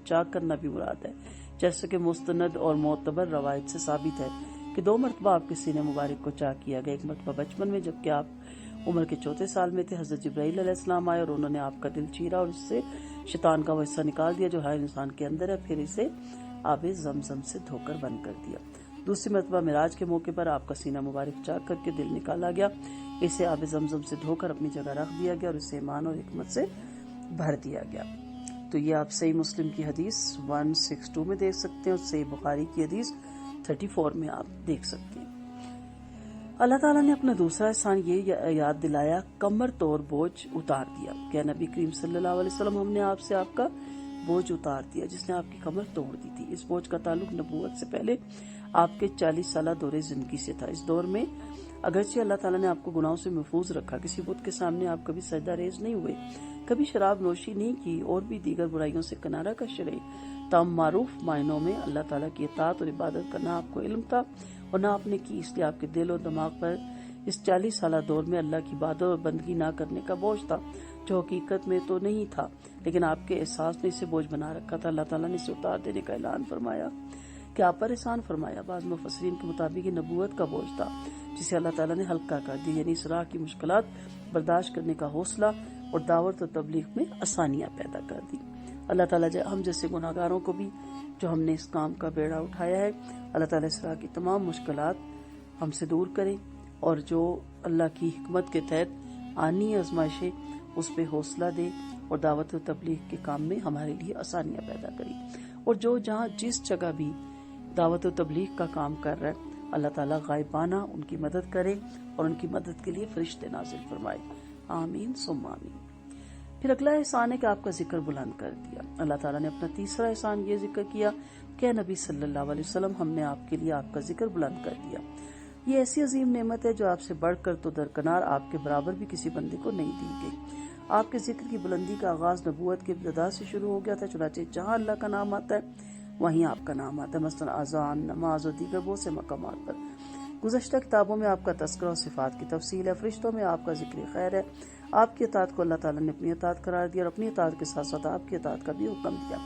چاک کرنا بھی مراد ہے، جیسے کہ مستند اور معتبر روایت سے ثابت ہے کہ 2 مرتبہ آپ کے سینے مبارک کو چاک کیا گیا۔ ایک مرتبہ بچپن میں جبکہ آپ عمر کے 4 سال میں تھے، حضرت جبرائیل علیہ السلام آئے اور انہوں نے آپ کا دل چیرا اور اس سے شیطان کا وہ حصہ نکال دیا جو ہر انسان کے اندر ہے، پھر اسے آب زمزم سے دھو کر بند کر دیا۔ دوسری مرتبہ معراج کے موقع پر آپ کا سینہ مبارک چاک کر کے دل نکالا گیا، اسے آب زمزم سے دھو کر اپنی جگہ رکھ دیا گیا اور اسے ایمان اور حکمت سے بھر دیا گیا۔ تو یہ آپ صحیح مسلم کی حدیث 162 میں دیکھ سکتے ہیں اور صحیح بخاری کی حدیث 34 میں آپ دیکھ سکتے ہیں۔ اللہ تعالیٰ نے اپنا دوسرا احسان یہ یاد دلایا، کمر توڑ بوجھ اتار دیا کہ نبی کریم صلی اللہ علیہ وسلم ہم نے آپ سے آپ کا بوجھ اتار دیا جس نے آپ کی کمر توڑ دی تھی۔ اس بوجھ کا تعلق نبوت سے پہلے آپ کے 40 سالہ دور زندگی سے تھا۔ اس دور میں اگرچہ اللہ تعالیٰ نے آپ کو گناہوں سے محفوظ رکھا، کسی بت کے سامنے آپ کبھی سجدہ ریز نہیں ہوئے، کبھی شراب نوشی نہیں کی اور بھی دیگر برائیوں سے کنارہ کش رہے، تاہم معروف معنوں میں اللہ تعالیٰ کی اطاعت اور عبادت کا نہ آپ کو علم تھا اور نہ آپ نے کی، اس لیے آپ کے دل اور دماغ پر اس 40 سالہ دور میں اللہ کی عبادت اور بندگی نہ کرنے کا بوجھ تھا، جو حقیقت میں تو نہیں تھا لیکن آپ کے احساس نے اسے بوجھ بنا رکھا تھا۔ اللہ تعالیٰ نے اسے اتار دینے کا اعلان فرمایا کہ آپ پر احسان فرمایا۔ بعض مفسرین کے مطابق یہ نبوت کا بوجھ تھا جسے اللہ تعالیٰ نے ہلکا کر دی، یعنی اس راہ کی مشکلات برداشت کرنے کا حوصلہ اور دعوت و تبلیغ میں آسانیاں پیدا کر دی۔ اللہ تعالیٰ ہم جیسے گناہگاروں کو بھی جو ہم نے اس کام کا بیڑا اٹھایا ہے، اللہ تعالیٰ اس طرح کی تمام مشکلات ہم سے دور کریں اور جو اللہ کی حکمت کے تحت آنی آزمائشیں اس پہ حوصلہ دے اور دعوت و تبلیغ کے کام میں ہمارے لیے آسانیاں پیدا کریں، اور جو جہاں جس جگہ بھی دعوت و تبلیغ کا کام کر رہا ہے اللہ تعالیٰ غائبانہ ان کی مدد کرے اور ان کی مدد کے لیے فرشتے نازل فرمائے، آمین ثم آمین۔ پھر اگلا احسان ہے کہ آپ کا ذکر بلند کر دیا۔ اللہ تعالیٰ نے اپنا تیسرا احسان یہ ذکر کیا کہ نبی صلی اللہ علیہ وسلم ہم نے آپ کے لیے آپ کا ذکر بلند کر دیا۔ یہ ایسی عظیم نعمت ہے جو آپ سے بڑھ کر تو درکنار آپ کے برابر بھی کسی بندے کو نہیں دی گئی۔ آپ کے ذکر کی بلندی کا آغاز نبوت کے ابتدا سے شروع ہو گیا تھا، چنانچہ جہاں اللہ کا نام آتا ہے وہیں آپ کا نام آتا ہے، مثلا اذان، نماز اور دیگر بہت سے مقامات پر۔ گزشتہ کتابوں میں آپ کا تذکرہ اور صفات کی تفصیل ہے، فرشتوں میں آپ کا ذکر خیر ہے۔ آپ کی اطاعت کو اللہ تعالیٰ نے اپنی اطاعت قرار دیا اور اپنی اطاعت کے ساتھ ساتھ آپ کی اطاعت کا بھی حکم دیا۔